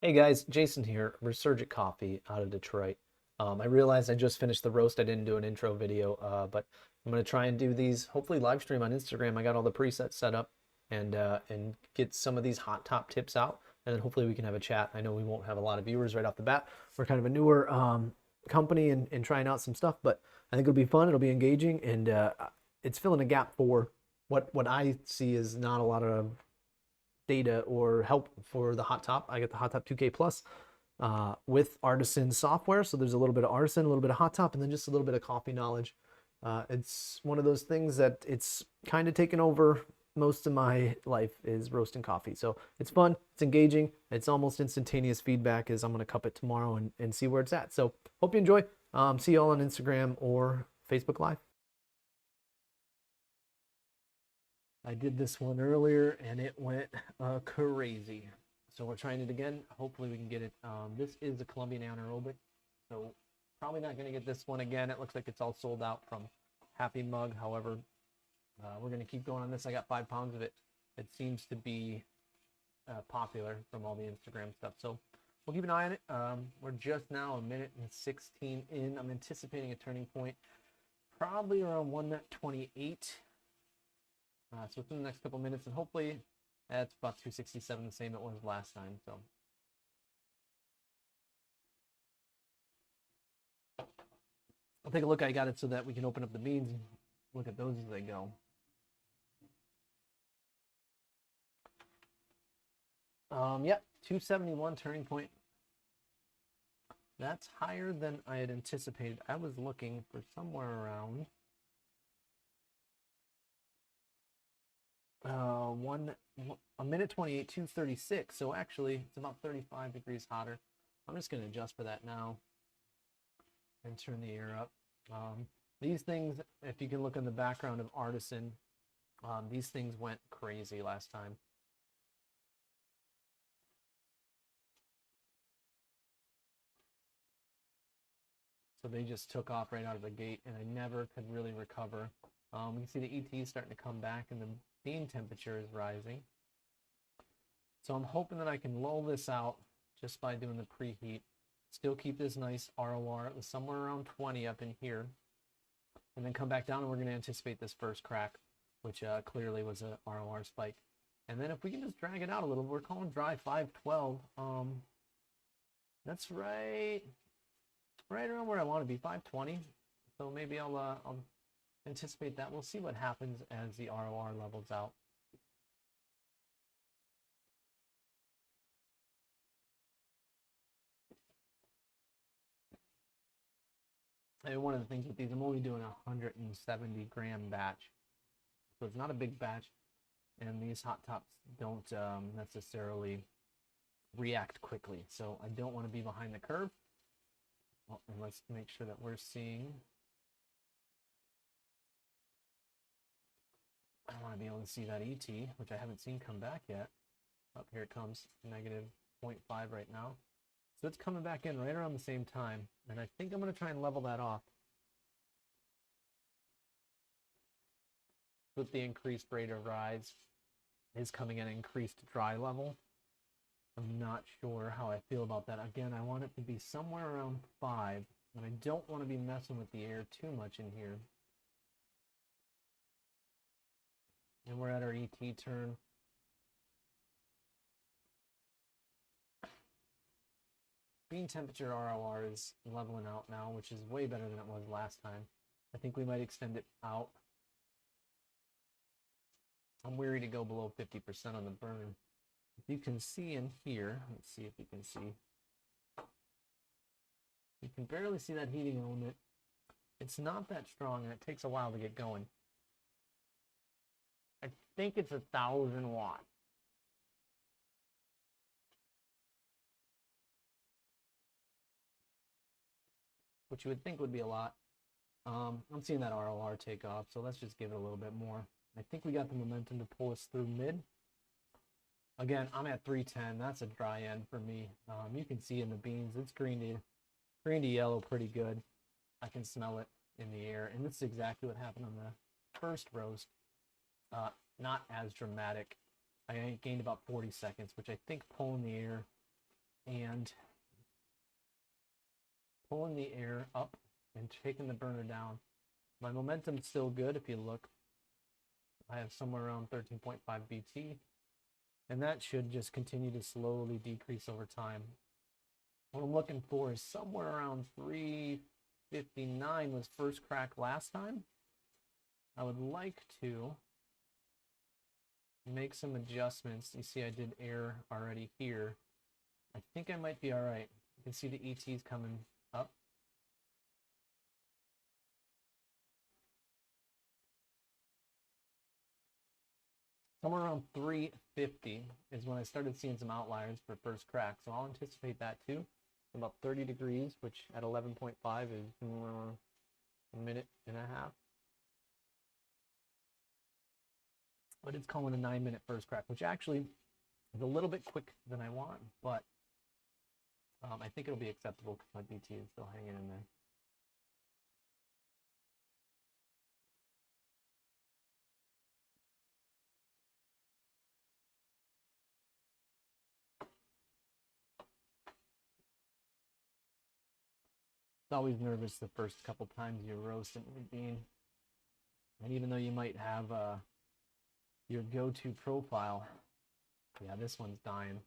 Hey guys, Jason here, Resurget Coffee out of Detroit. I realized I just finished the roast. I didn't do an intro video, but I'm gonna try and do these. Hopefully, live stream on Instagram. I got all the presets set up, and get some of these hot top tips out, and then hopefully we can have a chat. I know we won't have a lot of viewers right off the bat. We're kind of a newer company and trying out some stuff, but I think it'll be fun. It'll be engaging, and it's filling a gap for what I see is not a lot of data or help for the Hottop. I get the Hottop 2K Plus with Artisan software. So there's a little bit of Artisan, a little bit of Hottop, and then just a little bit of coffee knowledge. It's one of those things that it's kind of taken over most of my life is roasting coffee. So it's fun, it's engaging, it's almost instantaneous feedback as I'm going to cup it tomorrow and see where it's at. So hope you enjoy. See you all on Instagram or Facebook Live. I did this one earlier and it went crazy. So we're trying it again. Hopefully we can get it. This is a Colombian Anaerobic. So probably not going to get this one again. It looks like it's all sold out from Happy Mug. However, we're going to keep going on this. I got 5 pounds of it. It seems to be popular from all the Instagram stuff. So we'll keep an eye on it. We're just now a minute and 16 in. I'm anticipating a turning point probably around 1:28. So within the next couple minutes, and hopefully that's about 267, the same it was last time. So I'll take a look. I got it so that we can open up the beans and look at those as they go. Yep, 271 turning point. That's higher than I had anticipated. I was looking for somewhere around a minute 28, 236. So actually, it's about 35 degrees hotter. I'm just going to adjust for that now and turn the air up. These things, if you can look in the background of Artisan, these things went crazy last time. So they just took off right out of the gate, and I never could really recover. You can see the ET starting to come back, and the bean temperature is rising. So I'm hoping that I can lull this out just by doing the preheat. Still keep this nice ROR. It was somewhere around 20 up in here. And then come back down, and we're going to anticipate this first crack, which clearly was a ROR spike. And then if we can just drag it out a little, we're calling dry 512. That's right around where I want to be, 520. So maybe I'll anticipate that. We'll see what happens as the ROR levels out. And one of the things with these, I'm only doing a 170 gram batch. So it's not a big batch. And these hot tops don't necessarily react quickly. So I don't want to be behind the curve. Well, and let's make sure that we're seeing. I want to be able to see that ET, which I haven't seen come back yet. Up here it comes, negative 0.5 right now. So it's coming back in right around the same time. And I think I'm going to try and level that off with the increased rate of rise is coming at an increased dry level. I'm not sure how I feel about that. Again, I want it to be somewhere around 5, and I don't want to be messing with the air too much in here. And we're at our ET turn. Bean temperature ROR is leveling out now, which is way better than it was last time. I think we might extend it out. I'm weary to go below 50% on the burn. If you can see in here, let's see if you can see. You can barely see that heating element. It's not that strong, and it takes a while to get going. I think it's 1,000 watts. Which you would think would be a lot. I'm seeing that ROR take off, so let's just give it a little bit more. I think we got the momentum to pull us through mid. Again, I'm at 310. That's a dry end for me. You can see in the beans, it's green to yellow pretty good. I can smell it in the air, and this is exactly what happened on the first roast. Not as dramatic. I gained about 40 seconds, which I think pulling the air and pulling the air up and taking the burner down. My momentum's still good. If you look, I have somewhere around 13.5 BT, and that should just continue to slowly decrease over time. What I'm looking for is somewhere around 359 was first crack last time. I would like to make some adjustments. You see I did air already here. I think I might be all right. You can see the ETs coming up. Somewhere around 350 is when I started seeing some outliers for first crack. So I'll anticipate that too. About 30 degrees, which at 11.5 is a minute and a half. But it's calling a 9-minute first crack, which actually is a little bit quick than I want, but I think it'll be acceptable because my BT is still hanging in there. It's always nervous the first couple times you're roasting your bean. And even though you might have your go-to profile, yeah, this one's dying.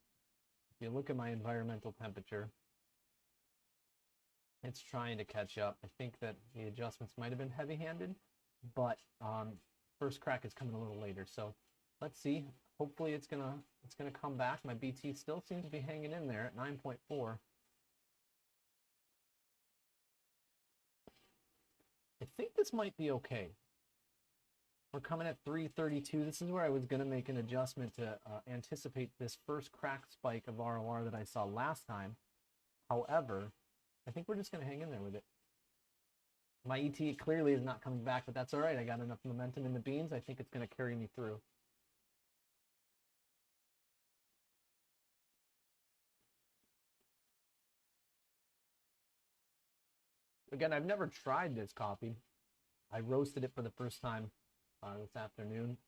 If you look at my environmental temperature, it's trying to catch up. I think that the adjustments might have been heavy-handed, but first crack is coming a little later. So let's see. Hopefully it's gonna come back. My BT still seems to be hanging in there at 9.4. I think this might be okay. We're coming at 332. This is where I was going to make an adjustment to anticipate this first crack spike of ROR that I saw last time. However, I think we're just going to hang in there with it. My ET clearly is not coming back, but that's all right. I got enough momentum in the beans. I think it's going to carry me through. Again, I've never tried this coffee. I roasted it for the first time this afternoon.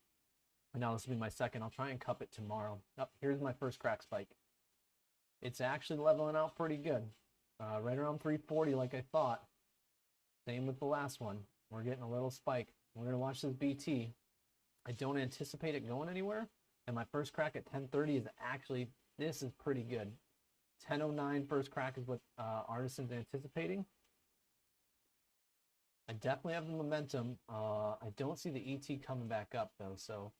And now this will be my second. I'll try and cup it tomorrow. Oh, here's my first crack spike. It's actually leveling out pretty good. Right around 340 like I thought. Same with the last one. We're getting a little spike. We're going to watch this BT. I don't anticipate it going anywhere. And my first crack at 10:30 is actually, this is pretty good. 10:09 first crack is what Artisan's anticipating. I definitely have the momentum. I don't see the ET coming back up though, so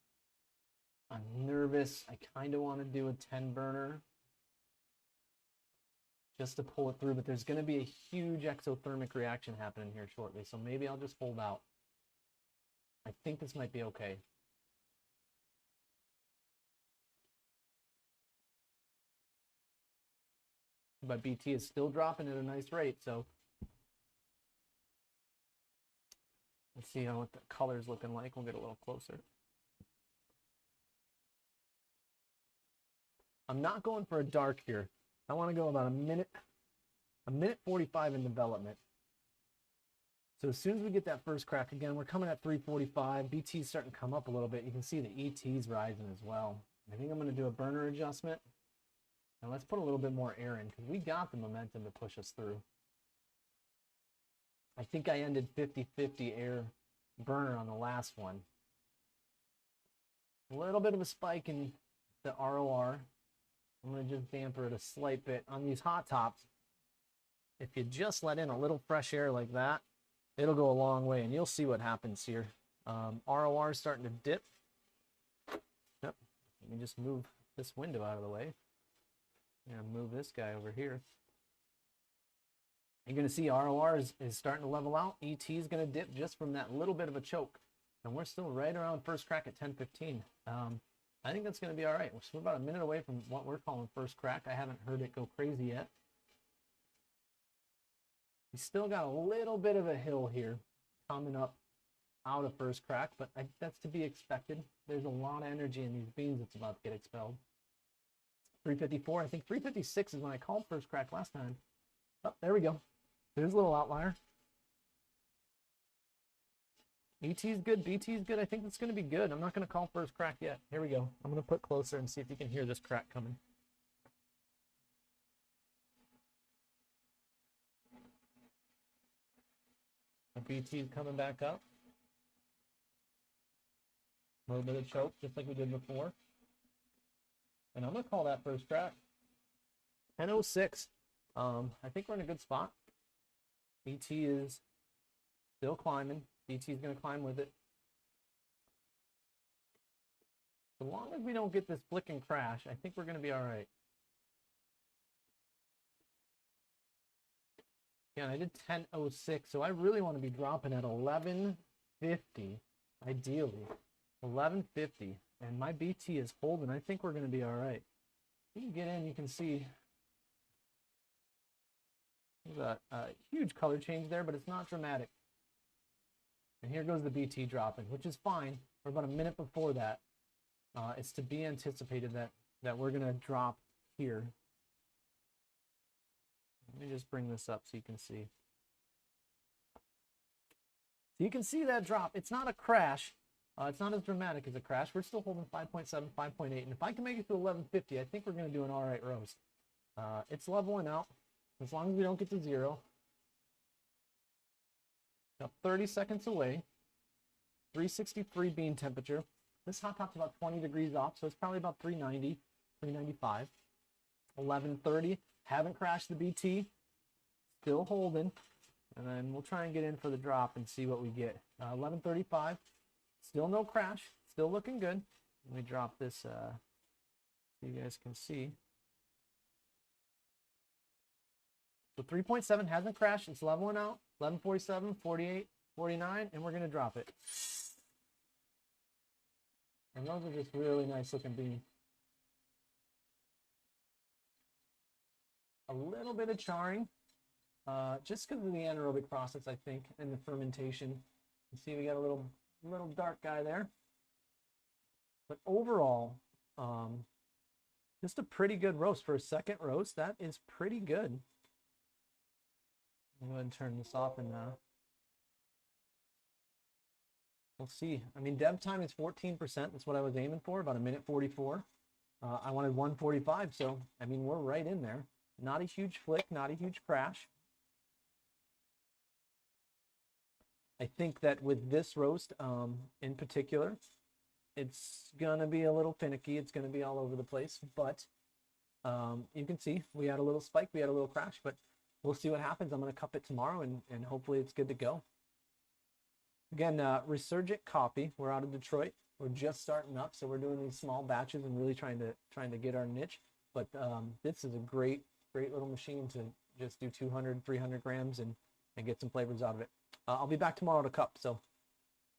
I'm nervous. I kind of want to do a 10 burner just to pull it through, but there's going to be a huge exothermic reaction happening here shortly, so maybe I'll just hold out. I think this might be okay. But BT is still dropping at a nice rate, so let's see what the color's looking like. We'll get a little closer. I'm not going for a dark here. I want to go about a minute 45 in development. So as soon as we get that first crack, again, we're coming at 345. BT's starting to come up a little bit. You can see the ET's rising as well. I think I'm going to do a burner adjustment. And let's put a little bit more air in because we got the momentum to push us through. I think I ended 50-50 air burner on the last one. A little bit of a spike in the ROR. I'm going to just damper it a slight bit. On these hot tops, if you just let in a little fresh air like that, it'll go a long way, and you'll see what happens here. ROR is starting to dip. Yep. Let me just move this window out of the way. And move this guy over here. You're going to see ROR is starting to level out. ET is going to dip just from that little bit of a choke. And we're still right around first crack at 10:15. I think that's going to be all right. We're about a minute away from what we're calling first crack. I haven't heard it go crazy yet. We still got a little bit of a hill here coming up out of first crack, but that's to be expected. There's a lot of energy in these beans that's about to get expelled. 354, I think 356 is when I called first crack last time. Oh, there we go. There's a little outlier. ET's good, BT's good. I think it's going to be good. I'm not going to call first crack yet. Here we go. I'm going to put closer and see if you can hear this crack coming. The BT is coming back up. A little bit of choke, just like we did before. And I'm going to call that first crack. 10:06. I think we're in a good spot. BT is still climbing. BT is going to climb with it. As long as we don't get this flick and crash, I think we're going to be all right. Again, I did 10:06, so I really want to be dropping at 11:50, ideally. 11:50, and my BT is holding. I think we're going to be all right. You can get in, you can see there's a huge color change there, but it's not dramatic. And here goes the BT dropping, which is fine. We're about a minute before that. It's to be anticipated that we're going to drop here. Let me just bring this up so you can see. So you can see that drop. It's not a crash. It's not as dramatic as a crash. We're still holding 5.7, 5.8. And if I can make it to 11:50, I think we're going to do an all right roast. It's leveling out as long as we don't get to zero. Now 30 seconds away. 363 bean temperature. This hot top's about 20 degrees off, so it's probably about 390, 395. 11:30. Haven't crashed the BT. Still holding. And then we'll try and get in for the drop and see what we get. 11:35. Still no crash. Still looking good. Let me drop this so you guys can see. So 3.7 hasn't crashed. It's leveling out. 11:47, 48, 49, and we're going to drop it. And those are just really nice looking beans. A little bit of charring, just because of the anaerobic process, I think, and the fermentation. You see we got a little dark guy there. But overall, just a pretty good roast. For a second roast, that is pretty good. I'll go ahead and turn this off and we'll see. I mean, dev time is 14%. That's what I was aiming for, about 1:44. I wanted 1:45, so, I mean, we're right in there. Not a huge flick, not a huge crash. I think that with this roast in particular, it's going to be a little finicky. It's going to be all over the place. But you can see we had a little spike. We had a little crash. But we'll see what happens. I'm going to cup it tomorrow, and hopefully it's good to go. Again, Resurget coffee. We're out of Detroit. We're just starting up, so we're doing these small batches and really trying to get our niche. But this is a great little machine to just do 200, 300 grams and get some flavors out of it. I'll be back tomorrow to cup, so